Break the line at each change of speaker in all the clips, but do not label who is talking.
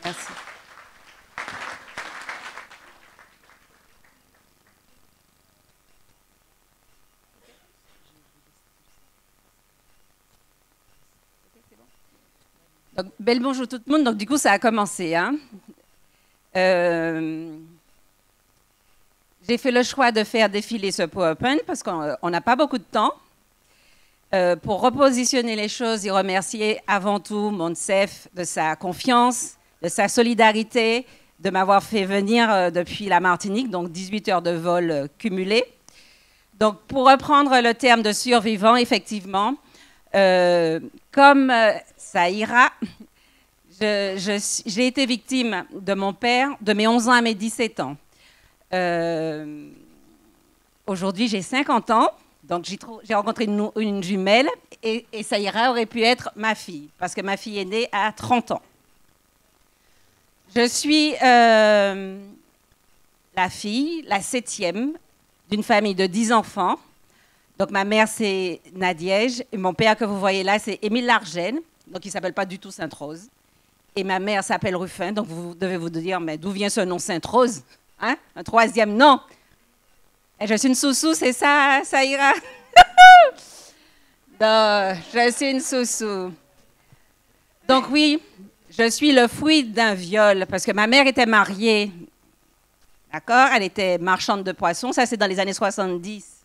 Merci. Donc, bel bonjour tout le monde. Donc, du coup, ça a commencé. Hein. J'ai fait le choix de faire défiler ce PowerPoint parce qu'on n'a pas beaucoup de temps. Pour repositionner les choses et remercier avant tout Monsef de sa confiance, de sa solidarité, de m'avoir fait venir depuis la Martinique, donc 18 heures de vol cumulé. Donc, pour reprendre le terme de survivant, effectivement, comme ça ira, j'ai été victime de mon père de mes 11 ans à mes 17 ans. Aujourd'hui, j'ai 50 ans. Donc, j'ai rencontré une jumelle et Saïra aurait pu être ma fille, parce que ma fille est née à 30 ans. Je suis la fille, la 7e d'une famille de 10 enfants. Donc, ma mère, c'est Nadiège, et mon père que vous voyez là, c'est Émile Largène, donc il ne s'appelle pas du tout Sainte-Rose. Et ma mère s'appelle Ruffin, donc vous devez vous dire, mais d'où vient ce nom Sainte-Rose, hein? Un 3e nom. Et je suis une soussou, c'est ça, Saïra? Non, je suis une soussou. Donc oui, je suis le fruit d'un viol, parce que ma mère était mariée, d'accord? Elle était marchande de poissons, ça c'est dans les années 70.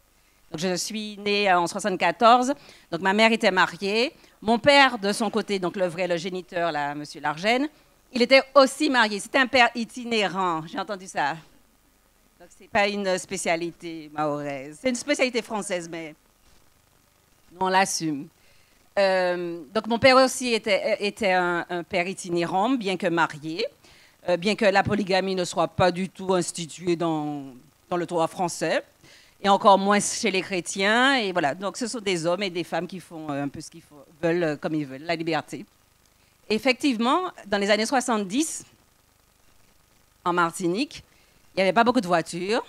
Donc je suis née en 74, donc ma mère était mariée. Mon père, de son côté, donc le vrai, le géniteur, là, M. Largène, il était aussi marié. C'était un père itinérant, j'ai entendu ça. Donc, ce n'est pas une spécialité mahoraise. C'est une spécialité française, mais on l'assume. Donc, mon père aussi était un père itinérant, bien que marié, bien que la polygamie ne soit pas du tout instituée dans le droit français, et encore moins chez les chrétiens. Et voilà, donc ce sont des hommes et des femmes qui font un peu ce qu'ils veulent, comme ils veulent, la liberté. Effectivement, dans les années 70, en Martinique, il n'y avait pas beaucoup de voitures,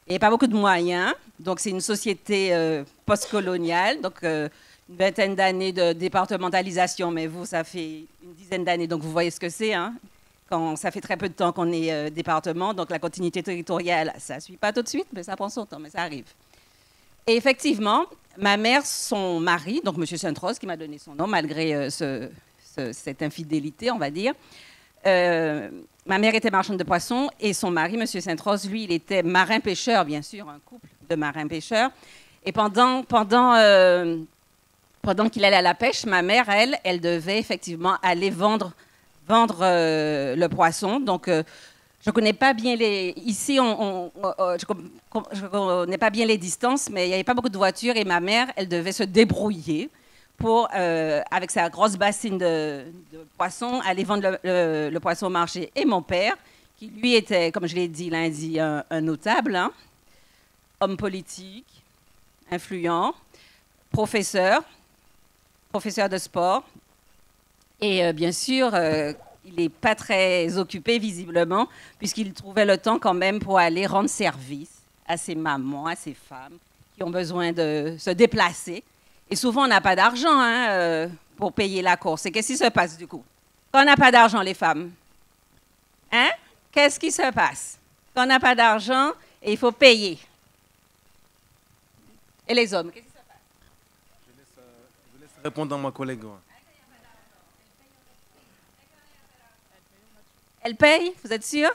il n'y avait pas beaucoup de moyens. Donc, c'est une société post-coloniale. Donc, une vingtaine d'années de départementalisation, mais vous, ça fait une dizaine d'années. Donc, vous voyez ce que c'est, hein? Quand ça fait très peu de temps qu'on est département. Donc, la continuité territoriale, ça ne suit pas tout de suite, mais ça prend son temps, mais ça arrive. Et effectivement, ma mère, son mari, donc M. Sainte-Rose, qui m'a donné son nom, malgré cette infidélité, on va dire, ma mère était marchande de poissons et son mari, M. Sainte-Rose, lui, il était marin-pêcheur, bien sûr, un couple de marins-pêcheurs. Et pendant qu'il allait à la pêche, ma mère, elle devait effectivement aller vendre le poisson. Donc, je ne connais pas bien ici, je connais pas bien les distances, mais il n'y avait pas beaucoup de voitures et ma mère, elle devait se débrouiller pour, avec sa grosse bassine de poissons, aller vendre le poisson au marché. Et mon père, qui lui était, comme je l'ai dit lundi, un notable, hein, homme politique, influent, professeur de sport. Et bien sûr, il n'est pas très occupé visiblement, puisqu'il trouvait le temps quand même pour aller rendre service à ces mamans, à ces femmes qui ont besoin de se déplacer. Et souvent, on n'a pas d'argent hein, pour payer la course. Et qu'est-ce qui se passe du coup? Quand on n'a pas d'argent, les femmes, hein? Qu'est-ce qui se passe? Quand on n'a pas d'argent et il faut payer. Et les hommes, qu'est-ce qui se passe?
Je laisse répondre à ma collègue.
Elles payent, vous êtes sûr?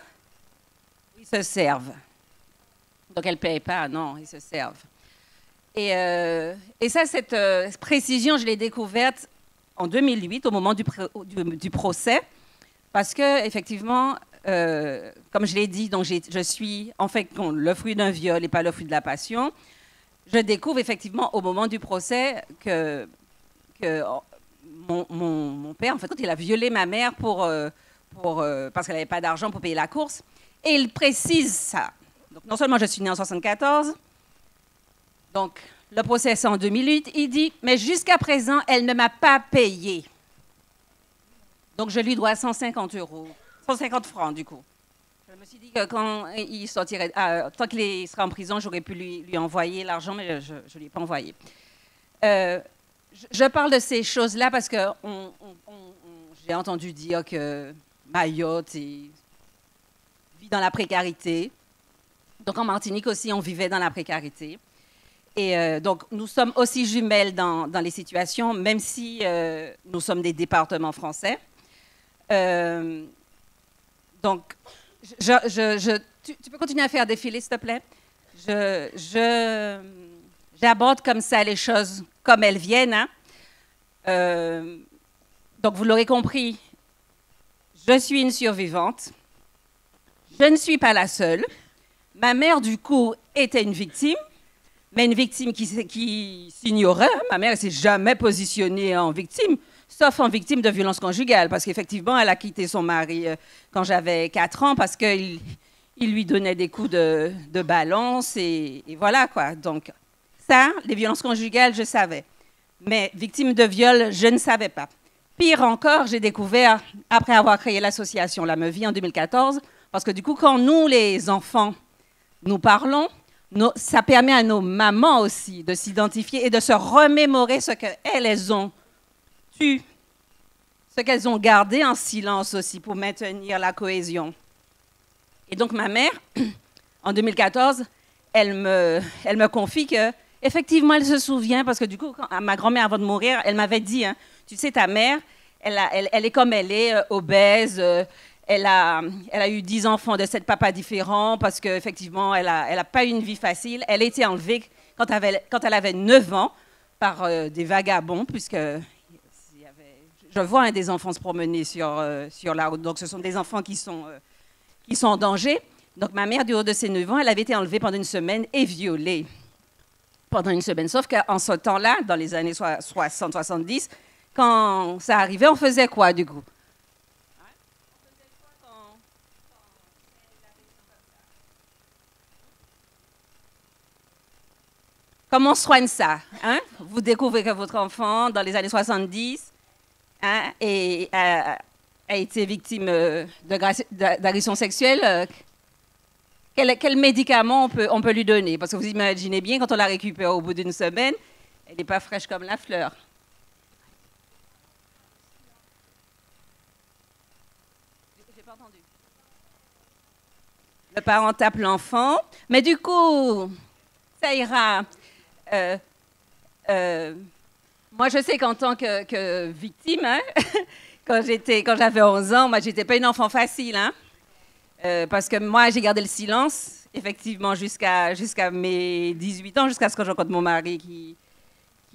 Ils se servent. Donc, elles ne payent pas, non, ils se servent. Et ça, cette précision, je l'ai découverte en 2008, au moment du procès, parce que effectivement, comme je l'ai dit, donc je suis en fait le fruit d'un viol et pas le fruit de la passion. Je découvre effectivement au moment du procès que mon père, en fait, il a violé ma mère parce qu'elle n'avait pas d'argent pour payer la course. Et il précise ça. Donc, non seulement je suis née en 1974, donc le procès c'est en 2008, il dit, mais jusqu'à présent, elle ne m'a pas payé. Donc, je lui dois 150 €, 150 francs du coup. Je me suis dit que quand il sortirait, tant qu'il sera en prison, j'aurais pu lui envoyer l'argent, mais je ne lui ai pas envoyé. Je parle de ces choses-là parce que j'ai entendu dire que Mayotte et vit dans la précarité. Donc en Martinique aussi, on vivait dans la précarité. Et donc nous sommes aussi jumelles dans les situations, même si nous sommes des départements français. Donc, tu peux continuer à faire défiler, s'il te plaît? J'aborde comme ça les choses comme elles viennent. Hein. Donc, vous l'aurez compris, je suis une survivante. Je ne suis pas la seule. Ma mère, du coup, était une victime, mais une victime qui s'ignorait. Ma mère ne s'est jamais positionnée en victime, sauf en victime de violence conjugale, parce qu'effectivement, elle a quitté son mari quand j'avais 4 ans, parce qu'il lui donnait des coups de balance, et voilà, quoi. Donc, ça, les violences conjugales, je savais. Mais victime de viol, je ne savais pas. Pire encore, j'ai découvert, après avoir créé l'association La Meuvie en 2014, parce que du coup, quand nous, les enfants, nous parlons, ça permet à nos mamans aussi de s'identifier et de se remémorer ce qu'elles ont tué, ce qu'elles ont gardé en silence aussi pour maintenir la cohésion. Et donc ma mère, en 2014, elle me confie que effectivement elle se souvient, parce que du coup, quand ma grand-mère avant de mourir, elle m'avait dit, hein, tu sais, ta mère, elle est comme elle est, obèse. Elle a eu 10 enfants de 7 papas différents parce qu'effectivement, elle a pas eu une vie facile. Elle a été enlevée quand elle avait 9 ans par des vagabonds, puisque je vois des enfants se promener sur la route. Donc, ce sont des enfants qui sont en danger. Donc, ma mère, du haut de ses 9 ans, elle avait été enlevée pendant une semaine et violée pendant une semaine. Sauf qu'en ce temps-là, dans les années 60-70, quand ça arrivait, on faisait quoi, du coup? Comment on soigne ça? Hein? Vous découvrez que votre enfant, dans les années 70, hein, a été victime d'agression sexuelle. Quel médicament on peut lui donner? Parce que vous imaginez bien, quand on la récupère au bout d'une semaine, elle n'est pas fraîche comme la fleur. J'ai pas entendu. Le parent tape l'enfant, mais du coup, ça ira. Moi, je sais qu'en tant que victime, hein, quand j'avais 11 ans, moi, j'étais pas une enfant facile, hein, parce que moi, j'ai gardé le silence, effectivement, jusqu'à mes 18 ans, jusqu'à ce que je rencontre mon mari qui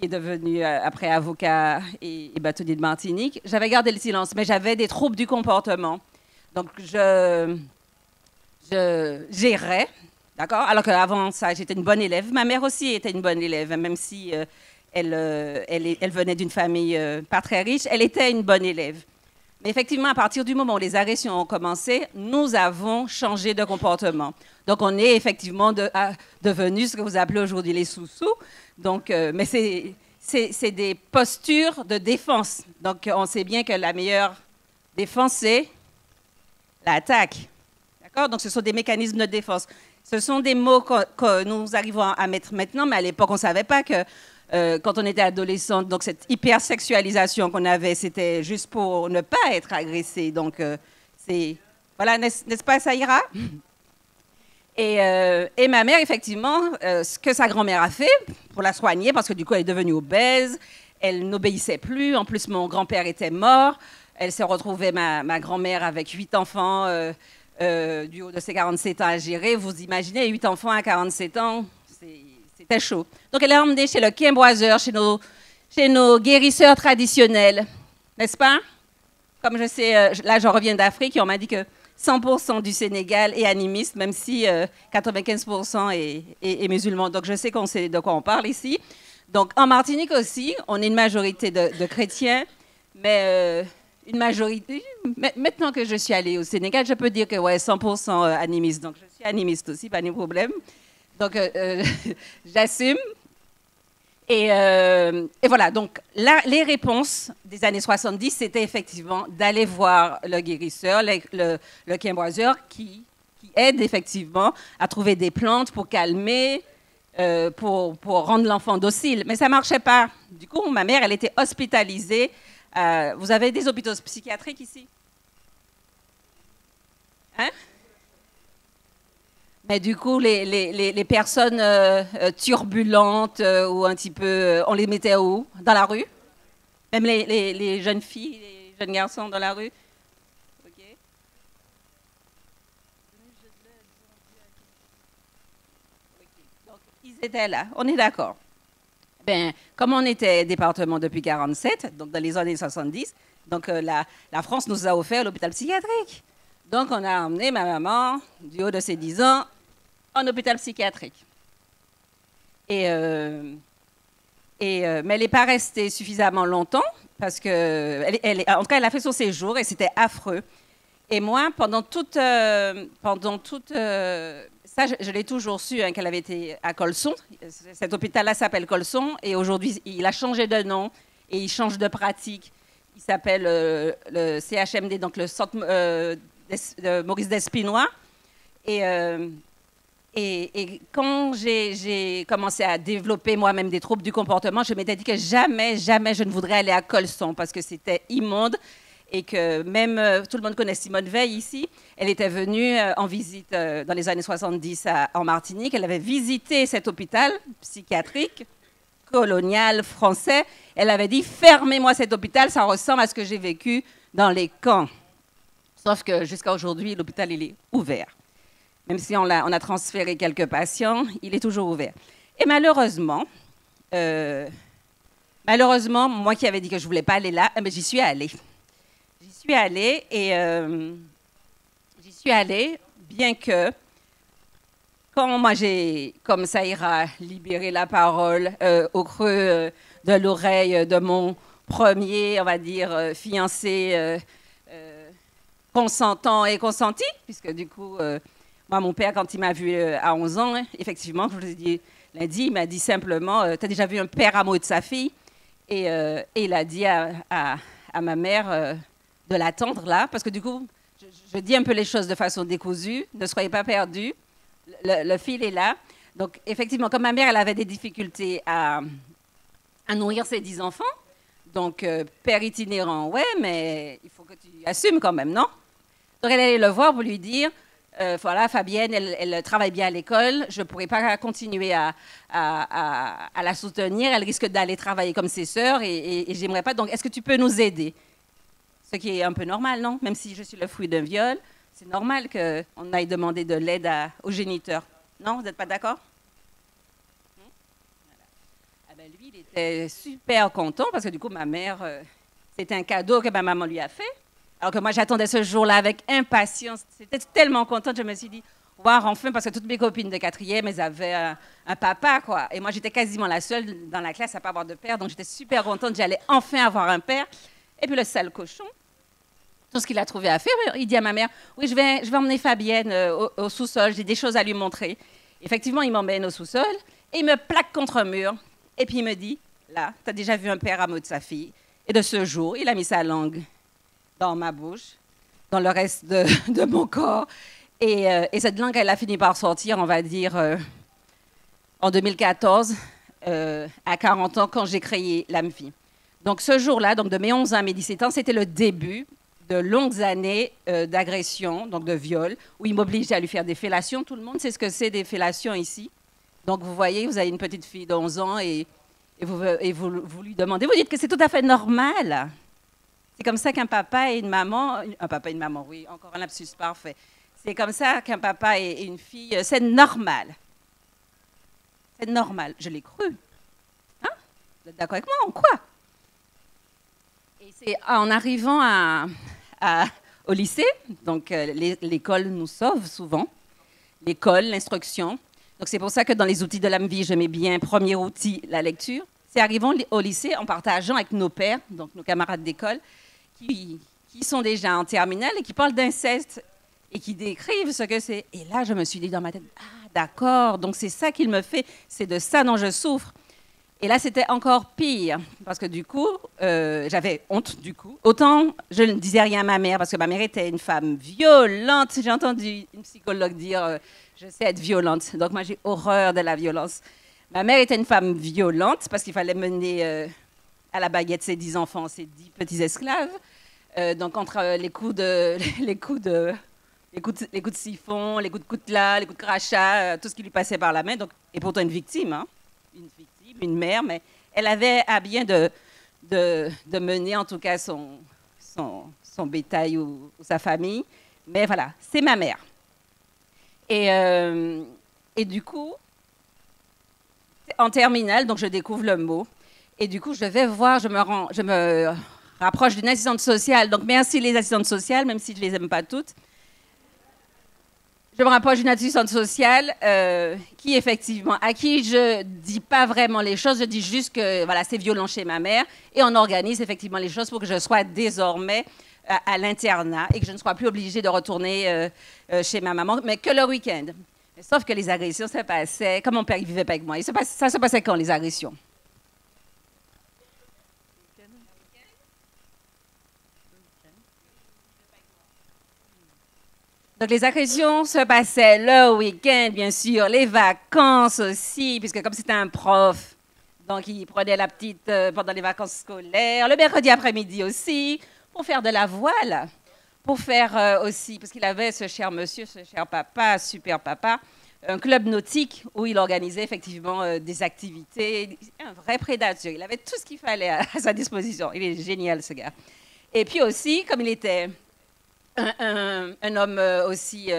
est devenu après avocat et bâtonnier de Martinique. J'avais gardé le silence, mais j'avais des troubles du comportement. Donc, je gérais. D'accord? Alors qu'avant ça, j'étais une bonne élève. Ma mère aussi était une bonne élève, même si elle venait d'une famille pas très riche. Elle était une bonne élève. Mais effectivement, à partir du moment où les agressions ont commencé, nous avons changé de comportement. Donc, on est effectivement devenus ce que vous appelez aujourd'hui les sous-sous. Donc, mais c'est des postures de défense. Donc, on sait bien que la meilleure défense, c'est l'attaque. D'accord? Donc, ce sont des mécanismes de défense. Ce sont des mots que nous arrivons à mettre maintenant, mais à l'époque, on ne savait pas que quand on était adolescente, donc cette hypersexualisation qu'on avait, c'était juste pour ne pas être agressé. Donc, voilà, n'est-ce pas, ça ira? Et ma mère, effectivement, ce que sa grand-mère a fait pour la soigner, parce que du coup, elle est devenue obèse, elle n'obéissait plus. En plus, mon grand-père était mort. Elle s'est retrouvée, ma grand-mère, avec 8 enfants du haut de ses 47 ans à gérer. Vous imaginez, 8 enfants à 47 ans, c'était chaud. Donc, elle est emmenée chez le quimboiseur, chez nos guérisseurs traditionnels, n'est-ce pas? Comme je sais, là, je reviens d'Afrique et on m'a dit que 100% du Sénégal est animiste, même si 95% est musulman. Donc, je sais qu'on sait de quoi on parle ici. Donc, en Martinique aussi, on est une majorité de chrétiens, mais une majorité... Maintenant que je suis allée au Sénégal, je peux dire que, ouais, 100% animiste. Donc, je suis animiste aussi, pas de problème. Donc, j'assume. Et voilà, donc là, les réponses des années 70, c'était effectivement d'aller voir le guérisseur, le quimboiseur, qui aide effectivement à trouver des plantes pour calmer, pour rendre l'enfant docile. Mais ça ne marchait pas. Du coup, ma mère, elle était hospitalisée. Vous avez des hôpitaux psychiatriques ici? Mais du coup, les personnes turbulentes ou un petit peu, on les mettait où? Dans la rue? Même les jeunes filles, les jeunes garçons dans la rue? Ok. Donc, ils étaient là, on est d'accord. Ben, comme on était département depuis 47, donc dans les années 70, donc la France nous a offert l'hôpital psychiatrique. Donc, on a emmené ma maman, du haut de ses 10 ans, en hôpital psychiatrique. Mais elle n'est pas restée suffisamment longtemps parce que, en tout cas, elle a fait son séjour et c'était affreux. Et moi, ça, je l'ai toujours su, hein, qu'elle avait été à Colson. Cet hôpital-là s'appelle Colson et aujourd'hui, il a changé de nom et il change de pratique. Il s'appelle le CHMD, donc le Centre de Maurice Despinois. Et quand j'ai commencé à développer moi-même des troubles du comportement, je m'étais dit que jamais, jamais je ne voudrais aller à Colson parce que c'était immonde et que même, tout le monde connaît Simone Veil ici, elle était venue en visite dans les années 70 en Martinique, elle avait visité cet hôpital psychiatrique colonial français, elle avait dit « Fermez-moi cet hôpital, ça ressemble à ce que j'ai vécu dans les camps ». Sauf que jusqu'à aujourd'hui, l'hôpital, il est ouvert. Même si on a transféré quelques patients, il est toujours ouvert. Et malheureusement, moi qui avais dit que je ne voulais pas aller là, mais j'y suis allée. J'y suis allée bien que quand moi j'ai, comme ça ira, libéré la parole au creux de l'oreille de mon premier, on va dire, fiancé consentant et consenti, puisque du coup... moi, mon père, quand il m'a vu à 11 ans, hein, effectivement, je vous ai dit lundi, il m'a dit simplement « Tu as déjà vu un père amoureux de sa fille ?» et il a dit à ma mère de l'attendre là, parce que du coup, je dis un peu les choses de façon décousue, ne soyez pas perdus, le fil est là. Donc, effectivement, comme ma mère, elle avait des difficultés à nourrir ses 10 enfants, donc père itinérant, ouais, mais il faut que tu assumes quand même, non? Donc, elle allait le voir pour lui dire... voilà, Fabienne, elle travaille bien à l'école. Je ne pourrais pas continuer à la soutenir. Elle risque d'aller travailler comme ses sœurs et j'aimerais pas. Donc, est-ce que tu peux nous aider? Ce qui est un peu normal, non? Même si je suis le fruit d'un viol, c'est normal qu'on aille demander de l'aide aux géniteurs. Non, vous n'êtes pas d'accord? Voilà. Ah ben, lui, il était super content parce que du coup, ma mère, c'était un cadeau que ma maman lui a fait. Alors que moi, j'attendais ce jour-là avec impatience. J'étais tellement contente, je me suis dit, voir enfin, parce que toutes mes copines de quatrième, elles avaient un papa, quoi. Et moi, j'étais quasiment la seule dans la classe à ne pas avoir de père, donc j'étais super contente, j'allais enfin avoir un père. Et puis le sale cochon, tout ce qu'il a trouvé à faire, il dit à ma mère, oui, je vais emmener Fabienne au sous-sol, j'ai des choses à lui montrer. Effectivement, il m'emmène au sous-sol et il me plaque contre un mur. Et puis il me dit, là, tu as déjà vu un père amoureux de sa fille. Et de ce jour, il a mis sa langue dans ma bouche, dans le reste de mon corps. Et cette langue, elle a fini par sortir, on va dire, en 2014, à 40 ans, quand j'ai créé l'AMFI. Donc ce jour-là, donc de mes 11 ans à mes 17 ans, c'était le début de longues années d'agression, donc de viol, où il m'obligeait à lui faire des fellations. Tout le monde sait ce que c'est des fellations ici. Donc vous voyez, vous avez une petite fille de 11 ans et vous lui demandez, vous dites que c'est tout à fait normal. C'est comme ça qu'un papa et une maman, oui, encore un lapsus parfait. C'est comme ça qu'un papa et une fille, c'est normal. C'est normal, je l'ai cru. Hein? Vous êtes d'accord avec moi en quoi? Et c'est en arrivant au lycée, donc l'école nous sauve souvent, l'école, l'instruction. Donc c'est pour ça que dans les outils de l'AMVI, je mets bien premier outil, la lecture. C'est arrivant au lycée en partageant avec nos pairs, donc nos camarades d'école, qui sont déjà en terminale et qui parlent d'inceste et qui décrivent ce que c'est. Et là, je me suis dit dans ma tête, ah d'accord, donc c'est ça qu'il me fait, c'est de ça dont je souffre. Et là, c'était encore pire, parce que du coup, j'avais honte du coup. Autant, je ne disais rien à ma mère, parce que ma mère était une femme violente. J'ai entendu une psychologue dire, je sais être violente. Donc moi, j'ai horreur de la violence. Ma mère était une femme violente, parce qu'il fallait mener... à la baguette ses 10 enfants, ses 10 petits esclaves. Donc, entre les coups de les coups de siphon, les coups de coutelas, les coups de crachat, tout ce qui lui passait par la main. Donc, et pourtant une victime, hein, une mère, mais elle avait à bien de mener en tout cas son bétail ou sa famille. Mais voilà, c'est ma mère. Et du coup, en terminale, donc je découvre le mot. Et du coup, je vais voir, je me rapproche d'une assistante sociale. Donc merci les assistantes sociales, même si je ne les aime pas toutes. Je me rapproche d'une assistante sociale qui, effectivement, à qui je ne dis pas vraiment les choses. Je dis juste que voilà, c'est violent chez ma mère. Et on organise effectivement les choses pour que je sois désormais à l'internat et que je ne sois plus obligée de retourner chez ma maman, mais que le week-end. Sauf que les agressions se passaient, comme mon père ne vivait pas avec moi. Ça se passait quand, les agressions? Donc, les agressions se passaient le week-end, bien sûr, les vacances aussi, puisque comme c'était un prof, donc il prenait la petite pendant les vacances scolaires, le mercredi après-midi aussi, pour faire de la voile, pour faire aussi, parce qu'il avait ce cher monsieur, ce cher papa, super papa, un club nautique où il organisait effectivement des activités, un vrai prédateur. Il avait tout ce qu'il fallait à sa disposition. Il est génial, ce gars. Et puis aussi, comme il était un homme aussi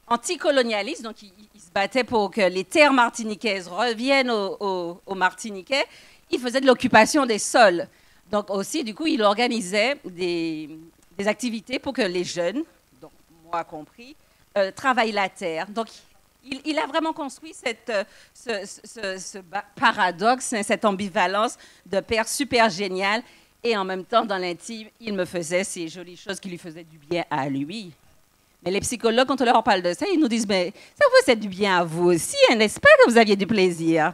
anticolonialiste, donc il se battait pour que les terres martiniquaises reviennent aux Martiniquais. Il faisait de l'occupation des sols. Donc aussi, du coup, il organisait des activités pour que les jeunes, donc moi compris, travaillent la terre. Donc il a vraiment construit ce paradoxe, cette ambivalence de père super génial. Et en même temps, dans l'intime, il me faisait ces jolies choses qui lui faisaient du bien à lui. Mais les psychologues, quand on leur parle de ça, ils nous disent, mais ça vous fait du bien à vous aussi, hein, n'est-ce pas que vous aviez du plaisir?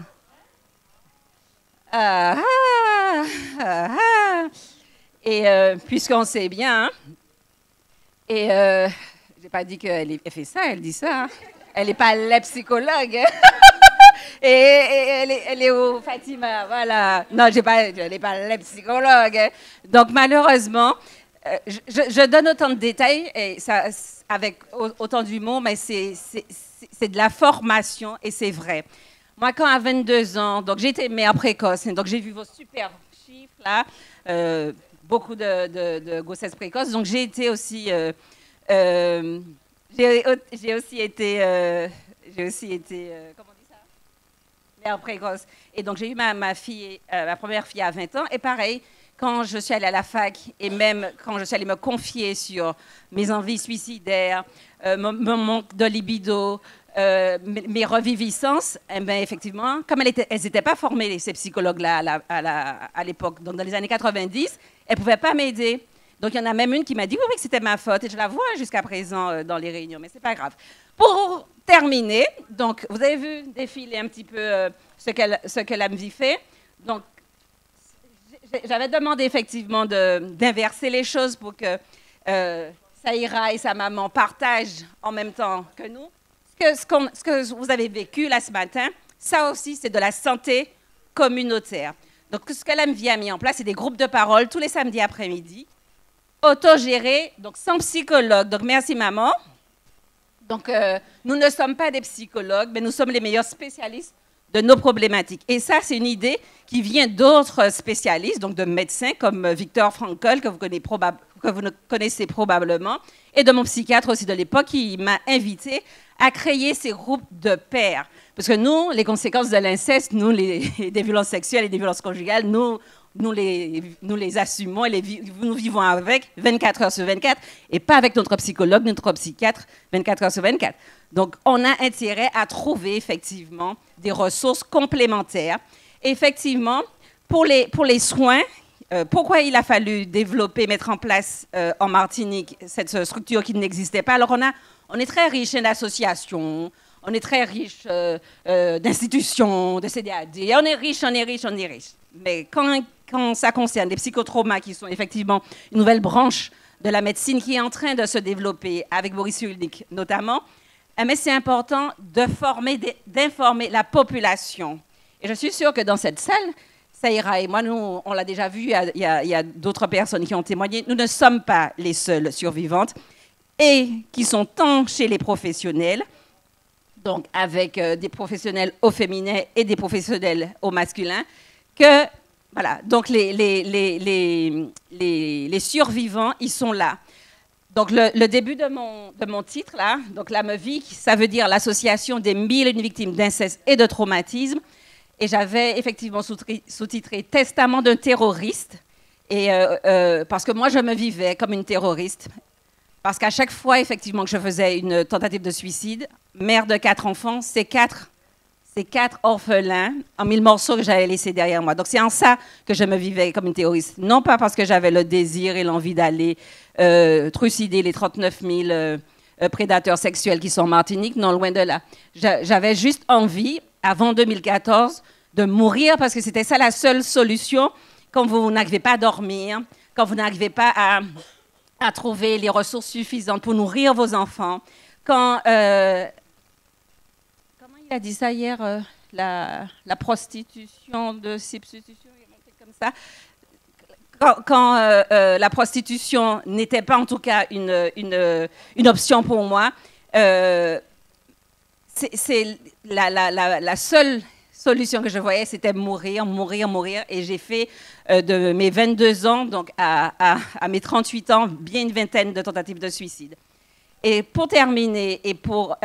Ah, ah, ah, ah. Et puisqu'on sait bien, hein, et je n'ai pas dit qu'elle fait ça, elle dit ça. Hein. Elle n'est pas la psychologue. Hein. Et elle est au Fatima, voilà. Non, elle n'est pas la psychologue. Hein. Donc, malheureusement, je donne autant de détails et ça, avec autant d'humour, mais c'est de la formation et c'est vrai. Moi, quand à 22 ans, donc j'ai été mère précoce, donc j'ai vu vos super chiffres là, beaucoup de grossesses précoces. Donc, j'ai été aussi... j'ai aussi été... comment on dit ça? Mère précoce. Et donc, j'ai eu ma fille, ma première fille à 20 ans. Et pareil, quand je suis allée à la fac et même quand je suis allée me confier sur mes envies suicidaires, mon manque de libido, mes reviviscences, eh bien, effectivement, comme elles n'étaient pas formées, ces psychologues-là, à l'époque, donc dans les années 90, elles ne pouvaient pas m'aider. Donc, il y en a même une qui m'a dit oui, que c'était ma faute. Et je la vois jusqu'à présent dans les réunions, mais ce n'est pas grave. Pour terminer, donc, vous avez vu défiler un petit peu ce que la vie fait. Donc, j'avais demandé effectivement d'inverser les choses pour que Saïra et sa maman partagent en même temps que nous. Ce que vous avez vécu là ce matin, ça aussi, c'est de la santé communautaire. Donc, ce que l'AMVI a mis en place, c'est des groupes de parole tous les samedis après-midi, autogérés, donc sans psychologue. Donc, merci maman. Donc, nous ne sommes pas des psychologues, mais nous sommes les meilleurs spécialistes de nos problématiques. Et ça, c'est une idée qui vient d'autres spécialistes, donc de médecins comme Victor Frankl, que vous connaissez probablement, et de mon psychiatre aussi de l'époque, qui m'a invité à créer ces groupes de pairs. Parce que nous, les conséquences de l'inceste, nous, des violences sexuelles et des violences conjugales, nous les assumons et nous vivons avec 24 heures sur 24 et pas avec notre psychologue, notre psychiatre 24 heures sur 24. Donc, on a intérêt à trouver effectivement des ressources complémentaires. Et effectivement, pour les soins, pourquoi il a fallu développer, mettre en place en Martinique cette structure qui n'existait pas? Alors, on est très riche d'associations, on est très riche d'institutions, de CDAD. On est riche, on est riche, on est riche. Mais quand ça concerne les psychotraumas, qui sont effectivement une nouvelle branche de la médecine qui est en train de se développer, avec Boris Cyrulnik notamment, mais c'est important d'informer la population. Et je suis sûre que dans cette salle, Saïra et moi, nous, on l'a déjà vu, il y a d'autres personnes qui ont témoigné, nous ne sommes pas les seules survivantes. et qui sont tant chez les professionnels, donc avec des professionnels au féminin et des professionnels au masculin, que voilà, donc les survivants, ils sont là. Donc le début de mon titre, là, donc la MVIC, ça veut dire l'Association des 1001 victimes d'inceste et de traumatisme. Et j'avais effectivement sous-titré Testament d'un terroriste, et, parce que moi, je me vivais comme une terroriste. Parce qu'à chaque fois, effectivement, que je faisais une tentative de suicide, mère de 4 enfants, ces quatre orphelins en 1000 morceaux que j'avais laissés derrière moi. Donc, c'est en ça que je me vivais comme une terroriste. Non pas parce que j'avais le désir et l'envie d'aller trucider les 39 000 prédateurs sexuels qui sont en Martinique. Non, loin de là. J'avais juste envie, avant 2014, de mourir parce que c'était ça la seule solution quand vous n'arrivez pas à dormir, quand vous n'arrivez pas à trouver les ressources suffisantes pour nourrir vos enfants, quand... il a dit ça hier, la prostitution de substitution, un truc comme ça. Quand la prostitution n'était pas en tout cas une option pour moi, c'est la seule solution que je voyais, c'était mourir. Et j'ai fait de mes 22 ans donc à mes 38 ans, bien une vingtaine de tentatives de suicide. Et pour terminer, et pour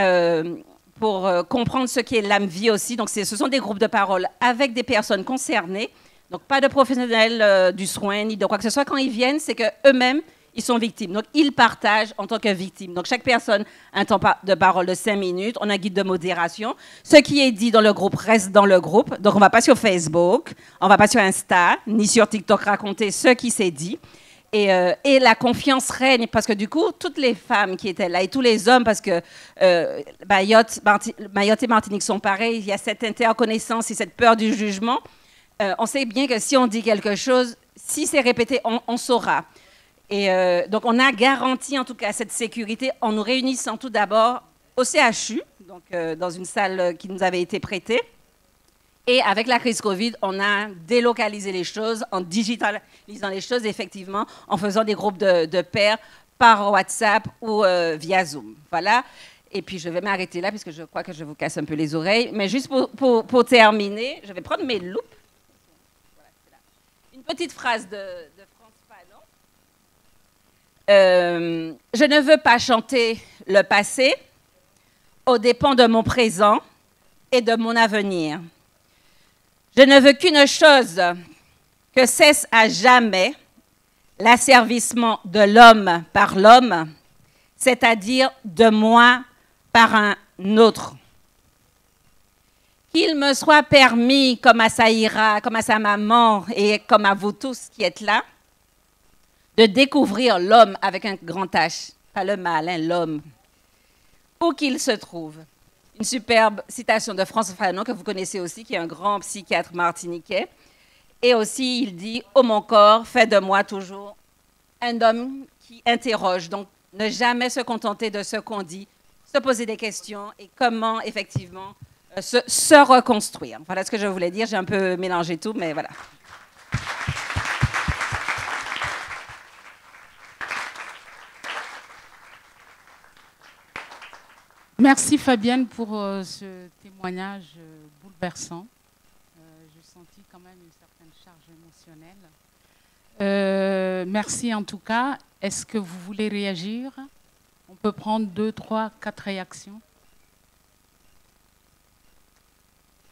comprendre ce qu'est l'AMVI aussi. Donc, ce sont des groupes de parole avec des personnes concernées. Donc, pas de professionnels du soin ni de quoi que ce soit. Quand ils viennent, c'est qu'eux-mêmes, ils sont victimes. Donc, ils partagent en tant que victimes. Donc, chaque personne a un temps de parole de 5 minutes. On a un guide de modération. Ce qui est dit dans le groupe reste dans le groupe. Donc, on ne va pas sur Facebook, on ne va pas sur Insta, ni sur TikTok raconter ce qui s'est dit. Et la confiance règne, parce que du coup, toutes les femmes qui étaient là, et tous les hommes, parce que Mayotte et Martinique sont pareils, il y a cette interconnaissance et cette peur du jugement. On sait bien que si on dit quelque chose, si c'est répété, on saura. Et donc, on a garanti en tout cas cette sécurité en nous réunissant tout d'abord au CHU, donc dans une salle qui nous avait été prêtée. Et avec la crise Covid, on a délocalisé les choses, en digitalisant les choses, effectivement, en faisant des groupes de pairs par WhatsApp ou via Zoom. Voilà. Et puis, je vais m'arrêter là, puisque je crois que je vous casse un peu les oreilles. Mais juste pour terminer, je vais prendre mes loupes. Voilà, une petite phrase de France Fanon. Je ne veux pas chanter le passé aux dépens de mon présent et de mon avenir. Je ne veux qu'une chose, que cesse à jamais l'asservissement de l'homme par l'homme, c'est-à-dire de moi par un autre. Qu'il me soit permis, comme à Saïra, comme à sa maman et comme à vous tous qui êtes là, de découvrir l'homme avec un grand H, pas le mal, hein, l'homme, où qu'il se trouve. Une superbe citation de François Fanon, que vous connaissez aussi, qui est un grand psychiatre martiniquais. Et aussi, il dit « Ô mon corps, fais de moi toujours un homme qui interroge ». Donc, ne jamais se contenter de ce qu'on dit, se poser des questions et comment, effectivement, se reconstruire. Voilà ce que je voulais dire. J'ai un peu mélangé tout, mais voilà.
Merci Fabienne pour ce témoignage bouleversant. J'ai senti quand même une certaine charge émotionnelle. Merci en tout cas. Est-ce que vous voulez réagir? On peut prendre 2, 3, 4 réactions.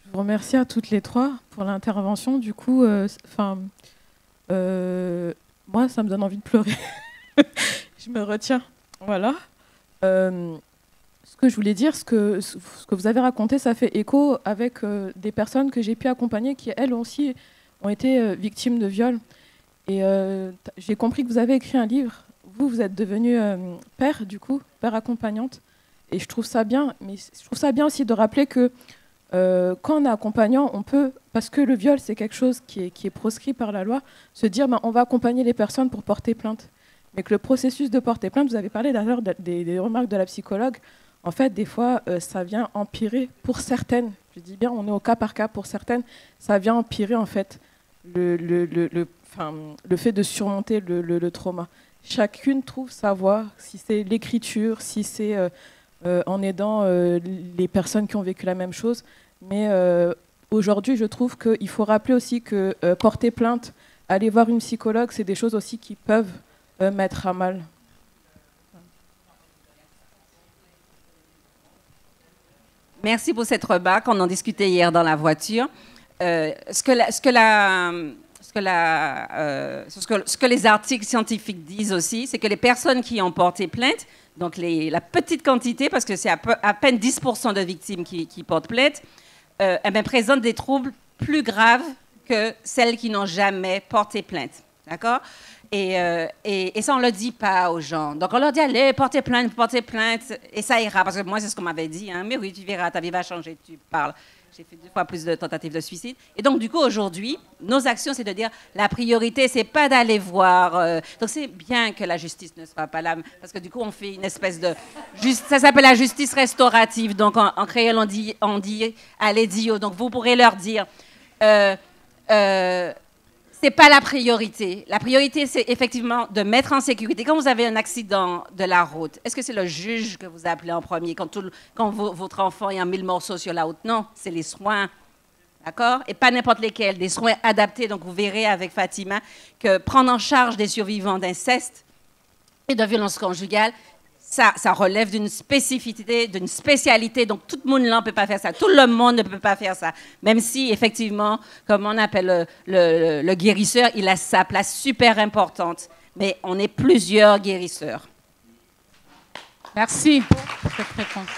Je vous remercie à toutes les trois pour l'intervention. Du coup, moi, ça me donne envie de pleurer. Je me retiens. Voilà. Ce que je voulais dire, ce que vous avez raconté, ça fait écho avec des personnes que j'ai pu accompagner qui, elles aussi, ont été victimes de viol. Et j'ai compris que vous avez écrit un livre. Vous êtes devenu père, du coup, père accompagnante. Et je trouve ça bien. Mais je trouve ça bien aussi de rappeler que quand on est accompagnant, on peut, parce que le viol, c'est quelque chose qui est proscrit par la loi, se dire on va accompagner les personnes pour porter plainte. Mais que le processus de porter plainte, vous avez parlé d'ailleurs des remarques de la psychologue, en fait, des fois, ça vient empirer pour certaines. Je dis bien, on est au cas par cas. Pour certaines, ça vient empirer, en fait, le fait de surmonter le trauma. chacune trouve sa voie, si c'est l'écriture, si c'est en aidant les personnes qui ont vécu la même chose. Mais aujourd'hui, je trouve qu'il faut rappeler aussi que porter plainte, aller voir une psychologue, c'est des choses aussi qui peuvent mettre à mal.
Merci pour cette remarque. On en discutait hier dans la voiture. Ce que les articles scientifiques disent aussi, c'est que les personnes qui ont porté plainte, donc la petite quantité, parce que c'est à peine 10% de victimes qui portent plainte, présentent des troubles plus graves que celles qui n'ont jamais porté plainte. D'accord ? Et ça, on ne le dit pas aux gens. Donc, on leur dit, allez, portez plainte, et ça ira. Parce que moi, c'est ce qu'on m'avait dit. Hein. Mais oui, tu verras, ta vie va changer, tu parles. J'ai fait 2 fois plus de tentatives de suicide. Et donc, du coup, aujourd'hui, nos actions, c'est de dire, la priorité, c'est pas d'aller voir. Donc, c'est bien que la justice ne soit pas là, parce que du coup, on fait une espèce de... ça s'appelle la justice restaurative. Donc, en créole, on dit allez, Dio. Donc, vous pourrez leur dire... c'est pas la priorité. La priorité, c'est effectivement de mettre en sécurité. Quand vous avez un accident de la route, est-ce que c'est le juge que vous appelez en premier quand votre enfant est en 1000 morceaux sur la route? Non, c'est les soins. D'accord? Et pas n'importe lesquels, des soins adaptés. Donc, vous verrez avec Fatima que prendre en charge des survivants d'inceste et de violences conjugales, ça relève d'une spécificité, d'une spécialité. Donc, tout le monde ne peut pas faire ça. Tout le monde ne peut pas faire ça. Même si, effectivement, comme on appelle le guérisseur, il a sa place super importante. Mais on est plusieurs guérisseurs.
Merci pour cette réponse.